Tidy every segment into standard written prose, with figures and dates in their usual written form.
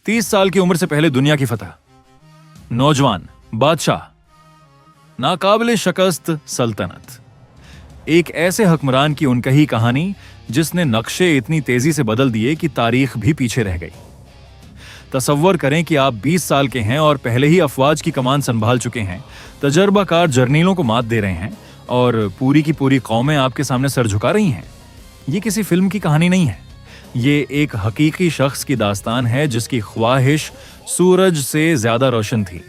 30 साल की उम्र से पहले दुनिया की फतह, नौजवान बादशाह, नाकाबिले शिकस्त सल्तनत। एक ऐसे हुक्मरान की उनकही कहानी जिसने नक्शे इतनी तेजी से बदल दिए कि तारीख भी पीछे रह गई। तसव्वुर करें कि आप 20 साल के हैं और पहले ही अफवाज की कमान संभाल चुके हैं, तजर्बाकार जर्नीलों को मात दे रहे हैं और पूरी की पूरी कौमें आपके सामने सर झुका रही हैं। ये किसी फिल्म की कहानी नहीं है, ये एक हकीकी शख्स की दास्तान है जिसकी ख्वाहिश सूरज से ज्यादा रोशन थी,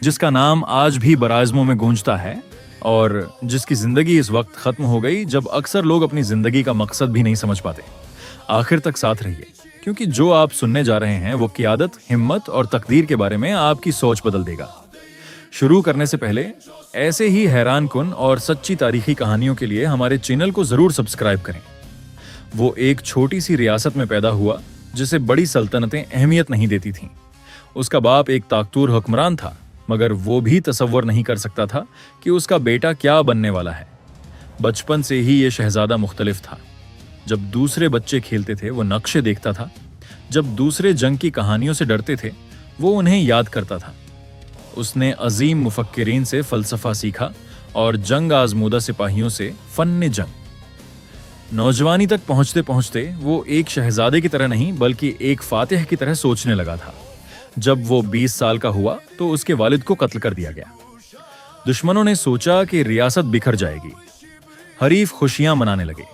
जिसका नाम आज भी बराज़मों में गूंजता है और जिसकी जिंदगी इस वक्त खत्म हो गई जब अक्सर लोग अपनी जिंदगी का मकसद भी नहीं समझ पाते। आखिर तक साथ रहिए, क्योंकि जो आप सुनने जा रहे हैं वो क़ियादत, हिम्मत और तकदीर के बारे में आपकी सोच बदल देगा। शुरू करने से पहले ऐसे ही हैरान कुन और सच्ची तारीखी कहानियों के लिए हमारे चैनल को जरूर सब्सक्राइब करें। वो एक छोटी सी रियासत में पैदा हुआ जिसे बड़ी सल्तनतें अहमियत नहीं देती थीं। उसका बाप एक ताकतूर हुक्मरान था, मगर वो भी तसव्वुर नहीं कर सकता था कि उसका बेटा क्या बनने वाला है। बचपन से ही ये शहजादा मुख्तलिफ था। जब दूसरे बच्चे खेलते थे वो नक्शे देखता था, जब दूसरे जंग की कहानियों से डरते थे वो उन्हें याद करता था। उसने अजीम मुफक्किरीन से फलसफा सीखा और जंग आजमूदा सिपाहियों से फन्ने जंग। नौजवानी तक पहुंचते पहुंचते वो एक शहजादे की तरह नहीं बल्कि एक फातिह की तरह सोचने लगा था। जब वो 20 साल का हुआ तो उसके वालिद को कत्ल कर दिया गया। दुश्मनों ने सोचा कि रियासत बिखर जाएगी। हरीफ खुशियां मनाने लगे।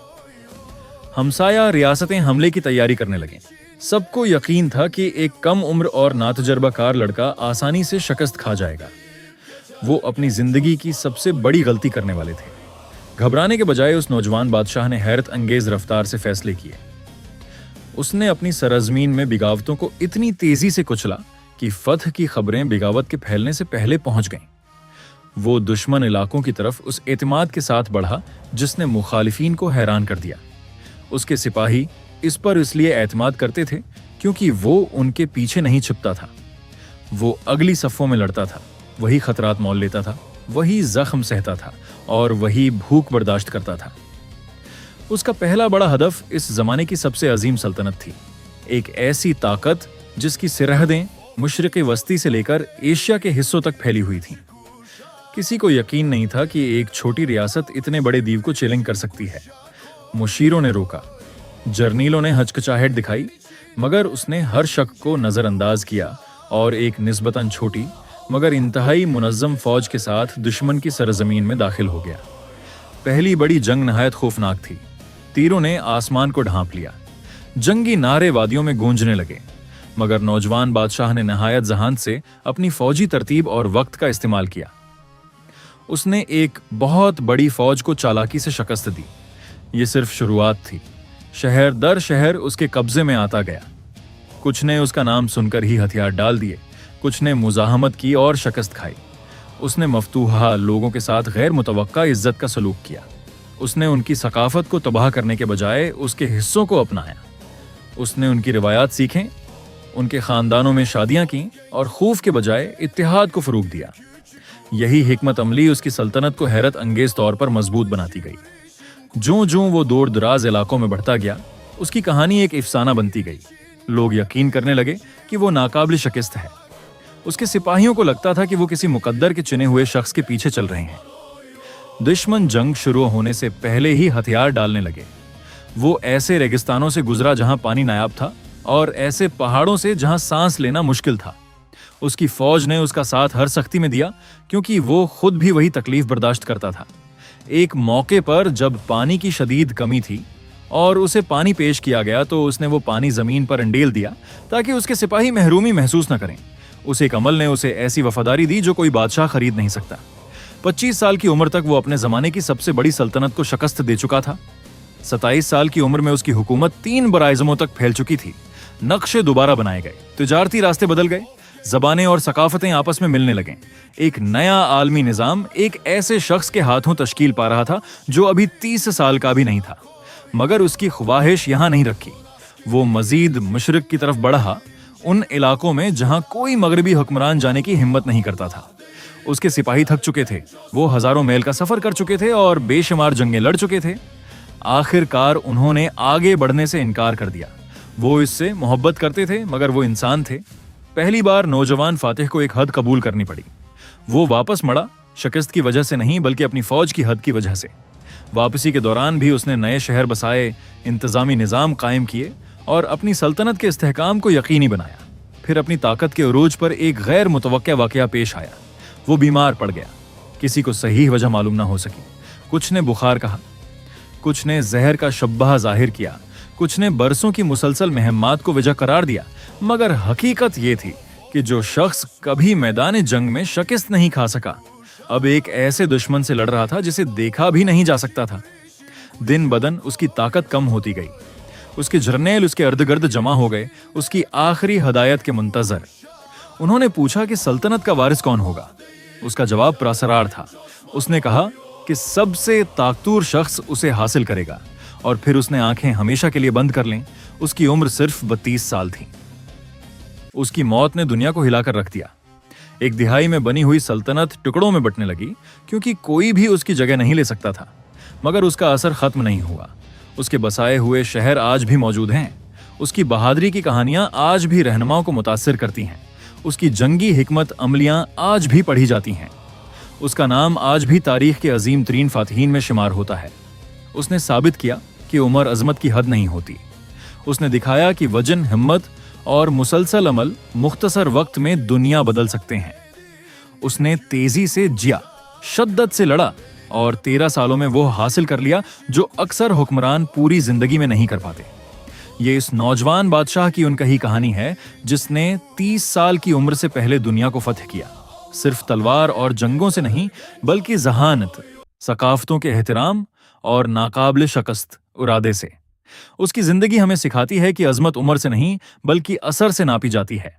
हमसाया रियासतें हमले की तैयारी करने लगे। सबको यकीन था कि एक कम उम्र और नातजर्बाकार लड़का आसानी से शिकस्त खा जाएगा। वो अपनी जिंदगी की सबसे बड़ी गलती करने वाले थे। घबराने के बजाय उस नौजवान बादशाह ने हैरत अंगेज रफ्तार से फैसले किए। उसने अपनी सरजमीन में बिगावतों को इतनी तेजी से कुचला कि फतह की खबरें बिगावत के फैलने से पहले पहुंच गईं। वो दुश्मन इलाकों की तरफ उस एतमाद के साथ बढ़ा जिसने मुखालिफिन को हैरान कर दिया। उसके सिपाही इस पर इसलिए एतमाद करते थे क्योंकि वो उनके पीछे नहीं छिपता था। वो अगली सफ़ों में लड़ता था, वही खतरात मोल लेता था, वही जख्म सहता था और वही भूख बर्दाश्त करता था। उसका पहला बड़ा हदफ इस जमाने की सबसे अजीम सल्तनत थी, एक ऐसी ताकत जिसकी सरहदें मशरिक़ वस्ती से लेकर एशिया के हिस्सों तक फैली हुई थीं। किसी को यकीन नहीं था कि एक छोटी रियासत इतने बड़े द्वीप को चैलेंज कर सकती है। मुशीरों ने रोका, जर्नीलों ने हचकचाहट दिखाई, मगर उसने हर शक को नज़रअंदाज किया और एक निस्बतन छोटी मगर इंतहाई मुनज़्ज़म फौज के साथ दुश्मन की सरजमीन में दाखिल हो गया। पहली बड़ी जंग नहायत खौफनाक थी। तीरों ने आसमान को ढांप लिया, जंगी नारे वादियों में गूंजने लगे, मगर नौजवान बादशाह ने नहायत ज़हानत से अपनी फौजी तरतीब और वक्त का इस्तेमाल किया। उसने एक बहुत बड़ी फौज को चालाकी से शिकस्त दी। ये सिर्फ शुरुआत थी। शहर दर शहर उसके कब्जे में आता गया। कुछ ने उसका नाम सुनकर ही हथियार डाल दिए, कुछ ने मुजाहमत की और शिकस्त खाई। उसने मफ्तूहा लोगों के साथ गैर मुतवक्का इज्जत का सलूक किया। उसने उनकी सकाफत को तबाह करने के बजाय उसके हिस्सों को अपनाया। उसने उनकी रिवायात सीखें, उनके खानदानों में शादियां की और खूफ के बजाय इत्तेहाद को फरूग दिया। यही हिकमत अमली उसकी सल्तनत को हैरत अंगेज तौर पर मजबूत बनाती गई। ज्यों ज्यों वो दूर दराज इलाकों में बढ़ता गया, उसकी कहानी एक अफसाना बनती गई। लोग यकीन करने लगे कि वो नाकाबिल शिकस्त है। उसके सिपाहियों को लगता था कि वो किसी मुकद्दर के चुने हुए शख्स के पीछे चल रहे हैं। दुश्मन जंग शुरू होने से पहले ही हथियार डालने लगे। वो ऐसे रेगिस्तानों से गुजरा जहां पानी नायाब था और ऐसे पहाड़ों से जहां सांस लेना मुश्किल था। उसकी फौज ने उसका साथ हर सख्ती में दिया क्योंकि वो खुद भी वही तकलीफ बर्दाश्त करता था। एक मौके पर जब पानी की शदीद कमी थी और उसे पानी पेश किया गया तो उसने वो पानी जमीन पर अंडेल दिया ताकि उसके सिपाही महरूमी महसूस न करें। उस एक अमल ने उसे ऐसी वफादारी दी जो कोई बादशाह खरीद नहीं सकता। 25 साल की उम्र तक वो अपने जमाने की सबसे बड़ी सल्तनत को शिकस्त दे चुका था। 27 साल की उम्र में उसकी हुकूमत 3 बराइज़मों तक फैल चुकी थी। नक्शे दोबारा बनाए गए, तिजारती रास्ते बदल गए, ज़बानें और सकाफतें आपस में मिलने लगें। एक नया आलमी निज़ाम एक ऐसे शख्स के हाथों तश्कील पा रहा था जो अभी 30 साल का भी नहीं था। मगर उसकी ख्वाहिश यहाँ नहीं रखी। वो मजीद मशरिक की तरफ बढ़ा, उन इलाकों में जहाँ कोई मगरबी हुक्मरान जाने की हिम्मत नहीं करता था। उसके सिपाही थक चुके थे, वो हजारों मील का सफ़र कर चुके थे और बेशुमार जंगें लड़ चुके थे। आखिरकार उन्होंने आगे बढ़ने से इनकार कर दिया। वो इससे मोहब्बत करते थे, मगर वो इंसान थे। पहली बार नौजवान फातिह को एक हद कबूल करनी पड़ी। वो वापस मुड़ा, शिकस्त की वजह से नहीं बल्कि अपनी फौज की हद की वजह से। वापसी के दौरान भी उसने नए शहर बसाए, इंतजामी निज़ाम कायम किए और अपनी सल्तनत के इस्तेहकाम को यकीनी बनाया। फिर अपनी ताकत के उरूज पर एक गैर मुतवक्का वाक़या पेश आया। वो बीमार पड़ गया। किसी को सही वजह मालूम ना हो सकी। कुछ ने बुखार कहा, कुछ ने जहर का शब्बाह जाहिर किया, कुछ ने बरसों की मुसलसल महम्मात को वजह करार दिया। मगर हकीकत ये थी कि जो शख्स कभी मैदान जंग में शिकस्त नहीं खा सका, अब एक ऐसे दुश्मन से लड़ रहा था जिसे देखा भी नहीं जा सकता था। दिन बदन उसकी ताकत कम होती गई। उसके जर्नेल उसके इर्द-गिर्द जमा हो गए, उसकी आखिरी हदायत के मुंतजर। उन्होंने पूछा कि सल्तनत का वारिस कौन होगा। उसका जवाब पुरअसरार था। उसने कहा कि सबसे ताकतवर शख्स उसे हासिल करेगा, और फिर उसने आंखें हमेशा के लिए बंद कर लें। उसकी उम्र सिर्फ 32 साल थी। उसकी मौत ने दुनिया को हिलाकर रख दिया। एक दिहाई में बनी हुई सल्तनत टुकड़ों में बंटने लगी, क्योंकि कोई भी उसकी जगह नहीं ले सकता था। मगर उसका असर खत्म नहीं हुआ। उसके बसाए हुए शहर आज भी मौजूद हैं। उसकी बहादुरी की कहानियां आज भी रहनुमाओं को मुतासिर करती हैं। उसकी जंगी हिकमत अमलियां आज भी पढ़ी जाती हैं। उसका नाम आज भी तारीख के अजीम तरीन फातिहीन में शुमार होता है। उसने साबित किया कि उमर अजमत की हद नहीं होती। उसने दिखाया कि वजन, हिम्मत और मुसलसल अमल मुख्तसर वक्त में दुनिया बदल सकते हैं। उसने तेजी से जिया, शद्दत से लड़ा और 13 सालों में वो हासिल कर लिया जो अक्सर हुक्मरान पूरी जिंदगी में नहीं कर पाते। ये इस नौजवान बादशाह की उनकही कहानी है जिसने 30 साल की उम्र से पहले दुनिया को फतह किया, सिर्फ तलवार और जंगों से नहीं बल्कि जहानत, सकाफतों के एहतराम और नाकाबिल शिकस्त इरादे से। उसकी जिंदगी हमें सिखाती है कि अजमत उम्र से नहीं बल्कि असर से नापी जाती है।